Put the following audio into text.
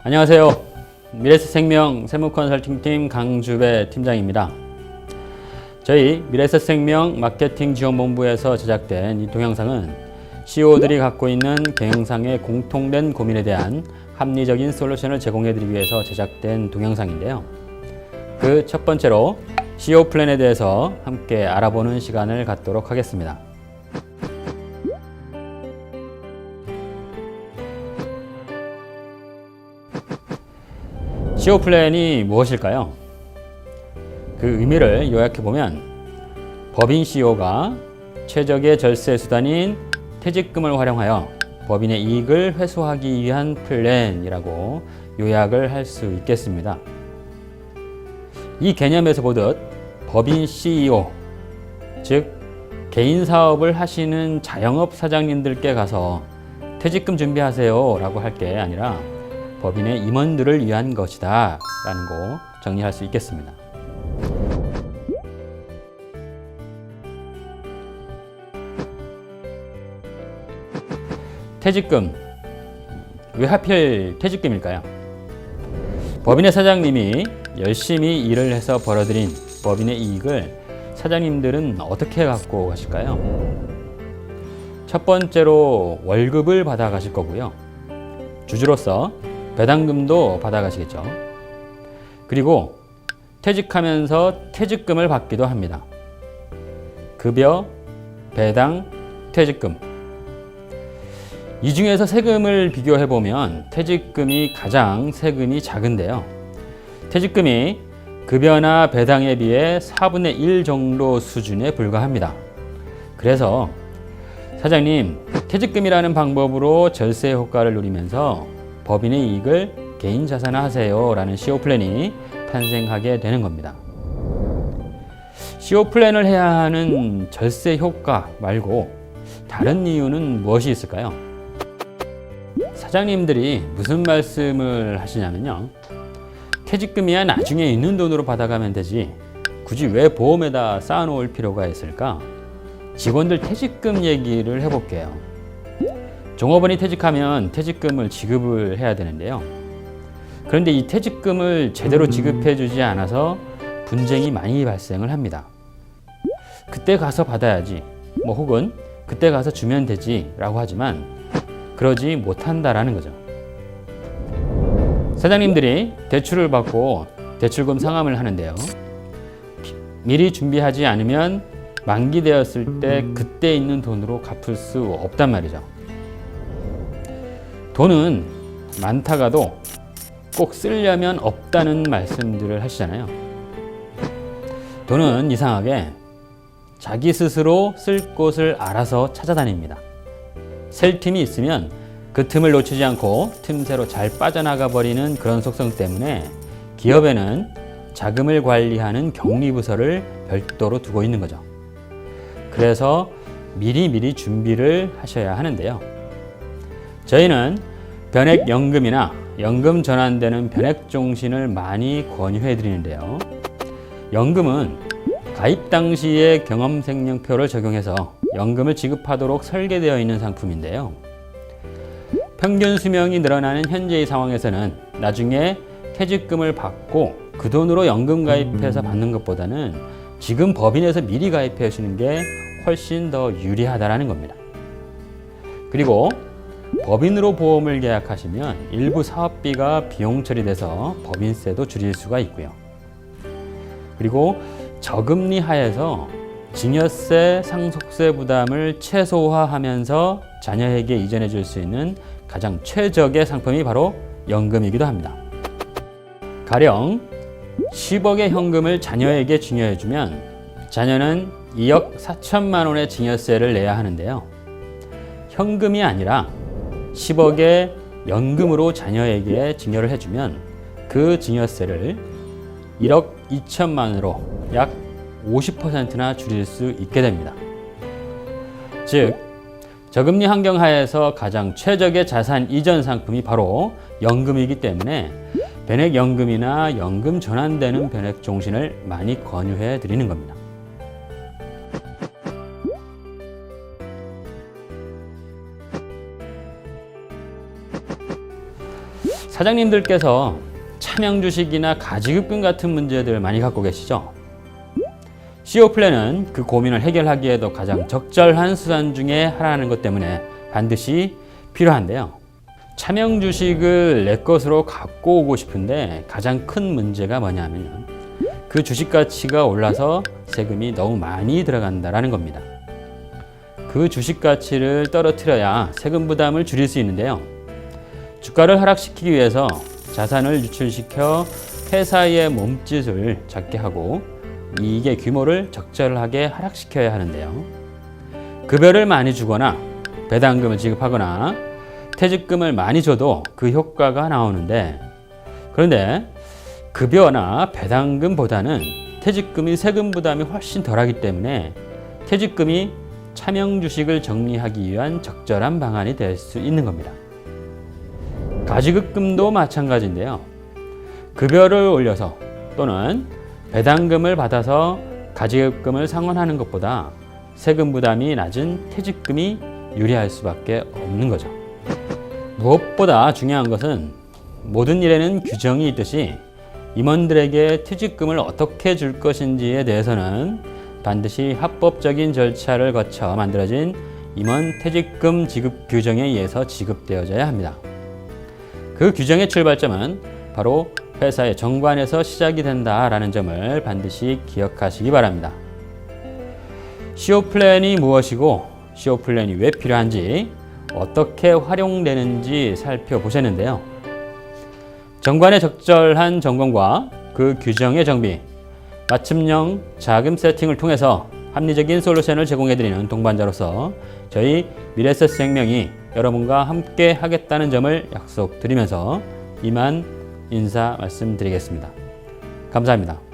안녕하세요. 미래에셋생명 세무컨설팅팀 강주배 팀장입니다. 저희 미래에셋생명 마케팅지원본부에서 제작된 이 동영상은 CEO들이 갖고 있는 경영상의 공통된 고민에 대한 합리적인 솔루션을 제공해드리기 위해서 제작된 동영상인데요. 그 첫 번째로 CEO 플랜에 대해서 함께 알아보는 시간을 갖도록 하겠습니다. CEO 플랜이 무엇일까요? 그 의미를 요약해보면 법인 CEO가 최적의 절세 수단인 퇴직금을 활용하여 법인의 이익을 회수하기 위한 플랜이라고 요약을 할 수 있겠습니다. 이 개념에서 보듯 법인 CEO, 즉 개인 사업을 하시는 자영업 사장님들께 가서 퇴직금 준비하세요 라고 할 게 아니라 법인의 임원들을 위한 것이다 라는 거 정리할 수 있겠습니다. 퇴직금, 왜 하필 퇴직금일까요? 법인의 사장님이 열심히 일을 해서 벌어들인 법인의 이익을 사장님들은 어떻게 갖고 가실까요? 첫 번째로 월급을 받아 가실 거고요. 주주로서 배당금도 받아 가시겠죠. 그리고 퇴직하면서 퇴직금을 받기도 합니다. 급여, 배당, 퇴직금. 이 중에서 세금을 비교해 보면 퇴직금이 가장 세금이 작은데요. 퇴직금이 급여나 배당에 비해 4분의 1 정도 수준에 불과합니다. 그래서 사장님, 퇴직금이라는 방법으로 절세 효과를 누리면서 법인의 이익을 개인 자산화하세요 라는 CEO 플랜이 탄생하게 되는 겁니다. CEO 플랜을 해야 하는 절세 효과 말고 다른 이유는 무엇이 있을까요? 사장님들이 무슨 말씀을 하시냐면요. 퇴직금이야 나중에 있는 돈으로 받아가면 되지 굳이 왜 보험에다 쌓아놓을 필요가 있을까? 직원들 퇴직금 얘기를 해볼게요. 종업원이 퇴직하면 퇴직금을 지급을 해야 되는데요. 그런데 이 퇴직금을 제대로 지급해주지 않아서 분쟁이 많이 발생을 합니다. 그때 가서 받아야지, 혹은 그때 가서 주면 되지 라고 하지만 그러지 못한다라는 거죠. 사장님들이 대출을 받고 대출금 상환을 하는데요. 미리 준비하지 않으면 만기되었을 때 그때 있는 돈으로 갚을 수 없단 말이죠. 돈은 많다가도 꼭 쓰려면 없다는 말씀들을 하시잖아요. 돈은 이상하게 자기 스스로 쓸 곳을 알아서 찾아다닙니다. 셀 틈이 있으면 그 틈을 놓치지 않고 틈새로 잘 빠져나가 버리는 그런 속성 때문에 기업에는 자금을 관리하는 격리부서를 별도로 두고 있는 거죠. 그래서 미리 준비를 하셔야 하는데요. 저희는 변액연금이나 연금 전환되는 변액종신을 많이 권유해 드리는데요. 연금은 가입 당시의 경험생명표를 적용해서 연금을 지급하도록 설계되어 있는 상품인데요. 평균 수명이 늘어나는 현재의 상황에서는 나중에 퇴직금을 받고 그 돈으로 연금 가입해서 받는 것보다는 지금 법인에서 미리 가입해 주는 게 훨씬 더 유리하다는 겁니다. 그리고 법인으로 보험을 계약하시면 일부 사업비가 비용 처리돼서 법인세도 줄일 수가 있고요. 그리고 저금리 하에서 증여세, 상속세 부담을 최소화하면서 자녀에게 이전해 줄 수 있는 가장 최적의 상품이 바로 연금이기도 합니다. 가령 10억의 현금을 자녀에게 증여해 주면 자녀는 2억 4천만 원의 증여세를 내야 하는데요. 현금이 아니라 10억의 연금으로 자녀에게 증여를 해주면 그 증여세를 1억 2천만 원으로 약 50%나 줄일 수 있게 됩니다. 즉, 저금리 환경 하에서 가장 최적의 자산 이전 상품이 바로 연금이기 때문에 변액연금이나 연금 전환되는 변액종신을 많이 권유해 드리는 겁니다. 사장님들께서 차명주식이나 가지급금 같은 문제들 많이 갖고 계시죠? CO 플랜은 그 고민을 해결하기에도 가장 적절한 수단 중에 하나라는 것 때문에 반드시 필요한데요. 차명주식을 내 것으로 갖고 오고 싶은데 가장 큰 문제가 뭐냐면 그 주식 가치가 올라서 세금이 너무 많이 들어간다는 겁니다. 그 주식 가치를 떨어뜨려야 세금 부담을 줄일 수 있는데요. 주가를 하락시키기 위해서 자산을 유출시켜 회사의 몸짓을 작게 하고 이익의 규모를 적절하게 하락시켜야 하는데요. 급여를 많이 주거나 배당금을 지급하거나 퇴직금을 많이 줘도 그 효과가 나오는데, 그런데 급여나 배당금보다는 퇴직금이 세금 부담이 훨씬 덜하기 때문에 퇴직금이 차명주식을 정리하기 위한 적절한 방안이 될 수 있는 겁니다. 가지급금도 마찬가지인데요. 급여를 올려서 또는 배당금을 받아서 가지급금을 상환하는 것보다 세금 부담이 낮은 퇴직금이 유리할 수밖에 없는 거죠. 무엇보다 중요한 것은 모든 일에는 규정이 있듯이 임원들에게 퇴직금을 어떻게 줄 것인지에 대해서는 반드시 합법적인 절차를 거쳐 만들어진 임원 퇴직금 지급 규정에 의해서 지급되어져야 합니다. 그 규정의 출발점은 바로 회사의 정관에서 시작이 된다라는 점을 반드시 기억하시기 바랍니다. CO 플랜이 무엇이고 CO 플랜이 왜 필요한지 어떻게 활용되는지 살펴보셨는데요. 정관의 적절한 점검과 그 규정의 정비, 맞춤형 자금 세팅을 통해서 합리적인 솔루션을 제공해드리는 동반자로서 저희 미래에셋생명이 여러분과 함께 하겠다는 점을 약속드리면서 이만 인사 말씀드리겠습니다. 감사합니다.